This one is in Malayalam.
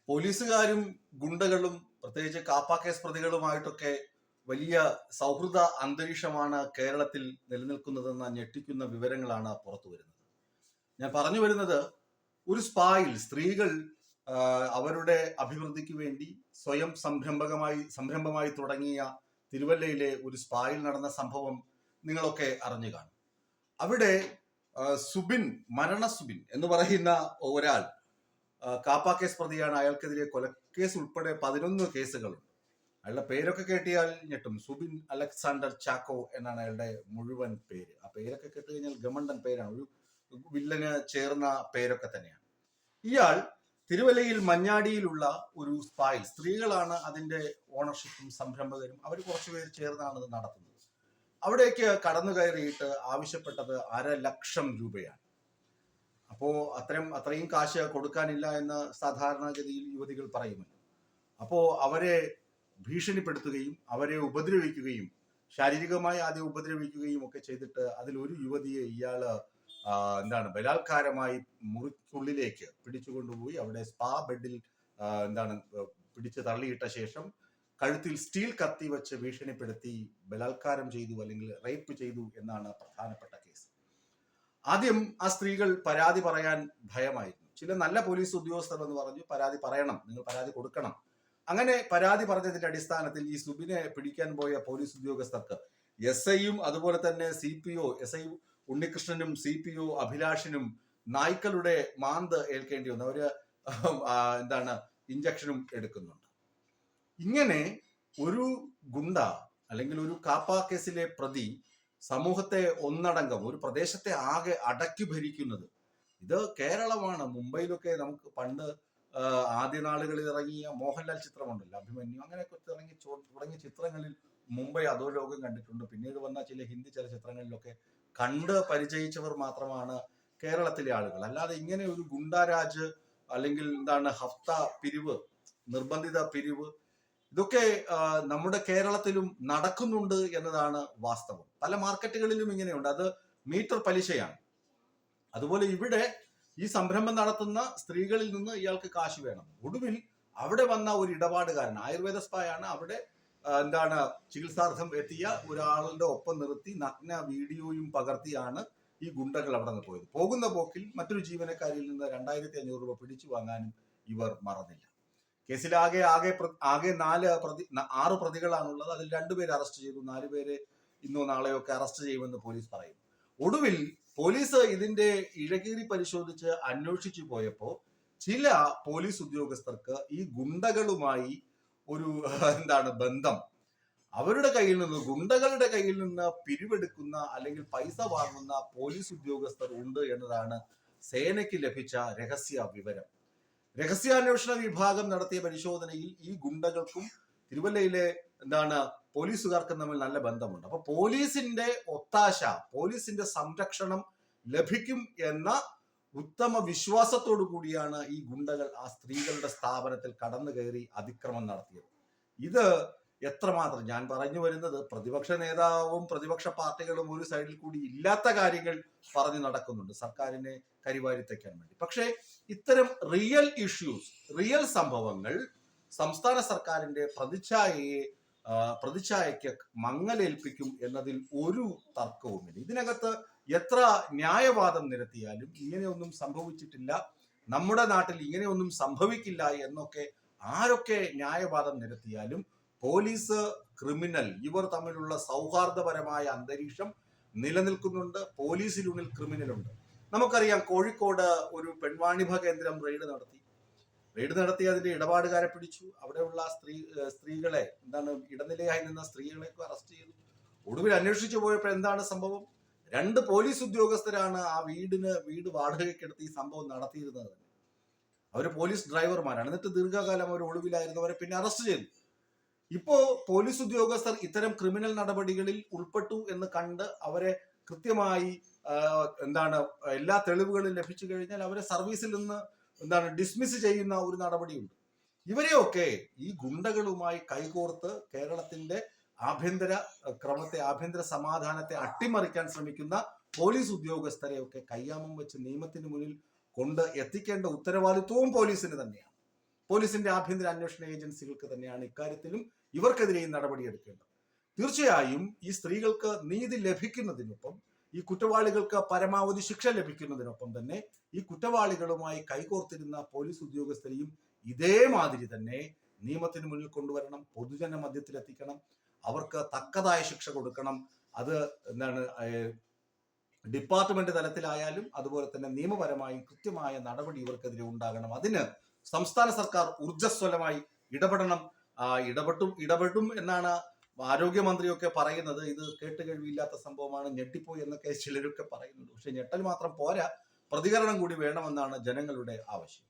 പോലീസുകാരും ഗുണ്ടകളും പ്രത്യേകിച്ച് കാപ്പ കേസ് പ്രതികളുമായിട്ടൊക്കെ വലിയ സൗഹൃദ അന്തരീക്ഷമാണ് കേരളത്തിൽ നിലനിൽക്കുന്നതെന്ന ഞെട്ടിക്കുന്ന വിവരങ്ങളാണ് പുറത്തു വരുന്നത്. ഞാൻ പറഞ്ഞു വരുന്നത്, ഒരു സ്പായിൽ സ്ത്രീകൾ അവരുടെ അഭിവൃദ്ധിക്ക് വേണ്ടി സ്വയം സംരംഭമായി തുടങ്ങിയ തിരുവല്ലയിലെ ഒരു സ്പായിൽ നടന്ന സംഭവം നിങ്ങളൊക്കെ അറിഞ്ഞു കാണും. അവിടെ മരണ സുബിൻ എന്ന് പറയുന്ന ഒരാൾ കാപ്പ കേസ് പ്രതിയാണ്. അയാൾക്കെതിരെ കൊലക്കേസ് ഉൾപ്പെടെ 11 കേസുകളുണ്ട്. അയാളുടെ പേരൊക്കെ കേട്ടിയാൽ ഞെട്ടും. സുബിൻ അലക്സാണ്ടർ ചാക്കോ എന്നാണ് അയാളുടെ മുഴുവൻ പേര്. ആ പേരൊക്കെ കേട്ട് കഴിഞ്ഞാൽ ഗമണ്ടൻ പേരാണ്, ഒരു വില്ലന് ചേർന്ന പേരൊക്കെ തന്നെയാണ്. ഇയാൾ തിരുവല്ലയിൽ മഞ്ഞാടിയിലുള്ള ഒരു സ്പായിൽ, സ്ത്രീകളാണ് അതിന്റെ ഓണർഷിപ്പും സംരംഭകരും, അവർ കുറച്ചുപേർ ചേർന്നാണ് ഇത് നടത്തുന്നത്. അവിടേക്ക് കടന്നു കയറിയിട്ട് ആവശ്യപ്പെട്ടത് 1.5 ലക്ഷം രൂപയാണ്. അപ്പോ അത്രയും കാശ് കൊടുക്കാനില്ല എന്ന് സാധാരണഗതിയിൽ യുവതികൾ പറയുമല്ലോ. അപ്പോ അവരെ ഭീഷണിപ്പെടുത്തുകയും അവരെ ഉപദ്രവിക്കുകയും ശാരീരികമായി ആദ്യം ഉപദ്രവിക്കുകയും ഒക്കെ ചെയ്തിട്ട് അതിലൊരു യുവതിയെ ഇയാള് ബലാത്കാരമായി മുറിക്കുള്ളിലേക്ക് പിടിച്ചുകൊണ്ടുപോയി അവിടെ സ്പാ ബെഡിൽ പിടിച്ചു തള്ളിയിട്ട ശേഷം കഴുത്തിൽ സ്റ്റീൽ കത്തി വെച്ച് ഭീഷണിപ്പെടുത്തി ബലാത്കാരം ചെയ്തു, അല്ലെങ്കിൽ റേപ്പ് ചെയ്തു എന്നാണ് പ്രധാനപ്പെട്ട കേസ്. ആദ്യം ആ സ്ത്രീകൾ പരാതി പറയാൻ ഭയമായിരുന്നു. ചില നല്ല പോലീസ് ഉദ്യോഗസ്ഥർ എന്ന് പറഞ്ഞു പരാതി പറയണം, നിങ്ങൾ പരാതി കൊടുക്കണം. അങ്ങനെ പരാതി പറഞ്ഞതിന്റെ അടിസ്ഥാനത്തിൽ ഈ സുബിനെ പിടിക്കാൻ പോയ പോലീസ് ഉദ്യോഗസ്ഥർക്ക് SIയും അതുപോലെ തന്നെ CPO SI ഉണ്ണികൃഷ്ണനും CPO അഭിലാഷിനും നായ്ക്കളുടെ മാന്ത് ഏൽക്കേണ്ടി വന്നു. അവര് ഇഞ്ചക്ഷനും എടുക്കുന്നുണ്ട്. ഇങ്ങനെ ഒരു ഗുണ്ട അല്ലെങ്കിൽ ഒരു കാപ്പ കേസിലെ പ്രതി സമൂഹത്തെ ഒന്നടങ്കം, ഒരു പ്രദേശത്തെ ആകെ അടക്കി ഭരിക്കുന്നത്, ഇത് കേരളമാണ്. മുംബൈയിലൊക്കെ നമുക്ക് പണ്ട് ആദ്യ നാളുകളിൽ ഇറങ്ങിയ മോഹൻലാൽ ചിത്രമുണ്ടല്ലോ, അഭിമന്യു, അങ്ങനെയൊക്കെ തുടങ്ങിയ ചിത്രങ്ങളിൽ മുംബൈ അധോലോകം കണ്ടിട്ടുണ്ട്. പിന്നീട് വന്ന ചില ഹിന്ദി ചലച്ചിത്രങ്ങളിലൊക്കെ കണ്ട് പരിചയിച്ചവർ മാത്രമാണ് കേരളത്തിലെ ആളുകൾ. അല്ലാതെ ഇങ്ങനെ ഒരു ഗുണ്ടാരാജ് അല്ലെങ്കിൽ ഹഫ്ത പിരിവ്, നിർബന്ധിത പിരിവ്, ഇതൊക്കെ നമ്മുടെ കേരളത്തിലും നടക്കുന്നുണ്ട് എന്നതാണ് വാസ്തവം. പല മാർക്കറ്റുകളിലും ഇങ്ങനെയുണ്ട്. അത് മീറ്റർ പലിശയാണ്. അതുപോലെ ഇവിടെ ഈ സംരംഭം നടത്തുന്ന സ്ത്രീകളിൽ നിന്ന് ഇയാൾക്ക് കാശ് വേണം. ഒടുവിൽ അവിടെ വന്ന ഒരു ഇടപാടുകാരൻ, ആയുർവേദ സ്പായാണ്, അവിടെ ചികിത്സാർത്ഥം എത്തിയ ഒരാളുടെ ഒപ്പം നിർത്തി നഗ്ന വീഡിയോയും പകർത്തിയാണ് ഈ ഗുണ്ടകൾ അവിടെ നിന്ന് പോയത്. പോകുന്ന പോക്കിൽ മറ്റൊരു ജീവനക്കാരിൽ നിന്ന് 2500 രൂപ പിടിച്ചു വാങ്ങാനും ഇവർ മറന്നില്ല. കേസിലാകെ 6 പ്രതികളാണുള്ളത്. അതിൽ 2 പേരെ അറസ്റ്റ് ചെയ്തു. 4 പേരെ ഇന്നോ നാളെയോ ഒക്കെ അറസ്റ്റ് ചെയ്യുമെന്ന് പോലീസ് പറയുന്നു. ഒടുവിൽ പോലീസ് ഇതിന്റെ ഇഴകീറി പരിശോധിച്ച് അന്വേഷിച്ചു പോയപ്പോ ചില പോലീസ് ഉദ്യോഗസ്ഥർക്ക് ഈ ഗുണ്ടകളുമായി ഒരു ബന്ധം, അവരുടെ കയ്യിൽ നിന്ന്, ഗുണ്ടകളുടെ കയ്യിൽ നിന്ന് പിരിവെടുക്കുന്ന അല്ലെങ്കിൽ പൈസ വാങ്ങുന്ന പോലീസ് ഉദ്യോഗസ്ഥർ ഉണ്ട് എന്നതാണ് സേനയ്ക്ക് ലഭിച്ച രഹസ്യ വിവരം. രഹസ്യാന്വേഷണ വിഭാഗം നടത്തിയ പരിശോധനയിൽ ഈ ഗുണ്ടകൾക്കും തിരുവല്ലയിലെ പോലീസുകാർക്കും തമ്മിൽ നല്ല ബന്ധമുണ്ട്. അപ്പൊ പോലീസിന്റെ ഒത്താശ, പോലീസിന്റെ സംരക്ഷണം ലഭിക്കും എന്ന ഉത്തമ വിശ്വാസത്തോടു കൂടിയാണ് ഈ ഗുണ്ടകൾ ആ സ്ത്രീകളുടെ സ്ഥാപനത്തിൽ കടന്നു കയറി അതിക്രമം നടത്തിയത്. ഇത് എത്രമാത്രം, ഞാൻ പറഞ്ഞു വരുന്നത്, പ്രതിപക്ഷ നേതാവും പ്രതിപക്ഷ പാർട്ടികളും ഒരു സൈഡിൽ കൂടി ഇല്ലാത്ത കാര്യങ്ങൾ പറഞ്ഞു നടക്കുന്നുണ്ട് സർക്കാരിനെ കരിവാരിത്തയ്ക്കാൻ വേണ്ടി. പക്ഷേ ഇത്തരം റിയൽ ഇഷ്യൂസ്, റിയൽ സംഭവങ്ങൾ സംസ്ഥാന സർക്കാരിന്റെ പ്രതിച്ഛായയ്ക്ക് മങ്ങലേൽപ്പിക്കും എന്നതിൽ ഒരു തർക്കവുമില്ല. ഇതിനകത്ത് എത്ര ന്യായവാദം നിരത്തിയാലും ഇങ്ങനെയൊന്നും സംഭവിച്ചിട്ടില്ല, നമ്മുടെ നാട്ടിൽ ഇങ്ങനെയൊന്നും സംഭവിക്കില്ല എന്നൊക്കെ ആരൊക്കെ ന്യായവാദം നിരത്തിയാലും പോലീസ്, ക്രിമിനൽ, ഇവർ തമ്മിലുള്ള സൗഹാർദ്ദപരമായ അന്തരീക്ഷം നിലനിൽക്കുന്നുണ്ട്. പോലീസിനുള്ളിൽ ക്രിമിനലുണ്ട്. നമുക്കറിയാം, കോഴിക്കോട് ഒരു പെൺവാണിഭ കേന്ദ്രം റെയ്ഡ് നടത്തി അതിന്റെ ഇടപാടുകാരെ പിടിച്ചു. അവിടെയുള്ള സ്ത്രീകളെ ഇടനിലയായി നിന്ന സ്ത്രീകളെയൊക്കെ അറസ്റ്റ് ചെയ്തു. ഒടുവിൽ അന്വേഷിച്ചു പോയപ്പോൾ എന്താണ് സംഭവം? 2 പോലീസ് ഉദ്യോഗസ്ഥരാണ് ആ വീട് വാടകയ്ക്കെടുത്ത് ഈ സംഭവം നടത്തിയിരുന്നത്. അവര് പോലീസ് ഡ്രൈവർമാരാണ്. എന്നിട്ട് ദീർഘകാലം അവർ ഒളിവിലായിരുന്നു. അവരെ പിന്നെ അറസ്റ്റ് ചെയ്തു. ഇപ്പോ പോലീസ് ഉദ്യോഗസ്ഥർ ഇത്തരം ക്രിമിനൽ നടപടികളിൽ ഉൾപ്പെട്ടു എന്ന് കണ്ട് അവരെ കൃത്യമായി എല്ലാ തെളിവുകളും ലഭിച്ചു കഴിഞ്ഞാൽ അവരെ സർവീസിൽ നിന്ന് ഡിസ്മിസ് ചെയ്യുന്ന ഒരു നടപടിയുണ്ട്. ഇവരെയൊക്കെ ഈ ഗുണ്ടകളുമായി കൈകോർത്ത് കേരളത്തിന്റെ ആഭ്യന്തര സമാധാനത്തെ അട്ടിമറിക്കാൻ ശ്രമിക്കുന്ന പോലീസ് ഉദ്യോഗസ്ഥരെയൊക്കെ കയ്യാമം വെച്ച് നിയമത്തിന് മുന്നിൽ കൊണ്ട് എത്തിക്കേണ്ട ഉത്തരവാദിത്വവും പോലീസിന് തന്നെയാണ്. പോലീസിന്റെ ആഭ്യന്തര അന്വേഷണ ഏജൻസികൾക്ക് തന്നെയാണ് ഇക്കാര്യത്തിലും ഇവർക്കെതിരെയും നടപടിയെടുക്കേണ്ടത്. തീർച്ചയായും ഈ സ്ത്രീകൾക്ക് നീതി ലഭിക്കുന്നതിനൊപ്പം ഈ കുറ്റവാളികൾക്ക് പരമാവധി ശിക്ഷ ലഭിക്കുന്നതിനൊപ്പം തന്നെ ഈ കുറ്റവാളികളുമായി കൈകോർത്തിരുന്ന പോലീസ് ഉദ്യോഗസ്ഥരെയും ഇതേമാതിരി തന്നെ നിയമത്തിന് മുന്നിൽ കൊണ്ടുവരണം, പൊതുജന മധ്യത്തിലെത്തിക്കണം, അവർക്ക് തക്കതായ ശിക്ഷ കൊടുക്കണം. അത് ഡിപ്പാർട്ട്മെന്റ് തലത്തിലായാലും അതുപോലെ തന്നെ നിയമപരമായി കൃത്യമായ നടപടി ഇവർക്കെതിരെ ഉണ്ടാകണം. അതിന് സംസ്ഥാന സർക്കാർ ഊർജ്ജസ്വലമായി ഇടപെടണം. ഇടപെടും എന്നാണ് ആരോഗ്യമന്ത്രിയൊക്കെ പറയുന്നത്. ഇത് കേട്ടുകേഴ്വിയില്ലാത്ത സംഭവമാണ്, ഞെട്ടിപ്പോയി എന്നൊക്കെ ചിലരൊക്കെ പറയുന്നുണ്ട്. പക്ഷെ ഞെട്ടൽ മാത്രം പോരാ, പ്രതികരണം കൂടി വേണമെന്നാണ് ജനങ്ങളുടെ ആവശ്യം.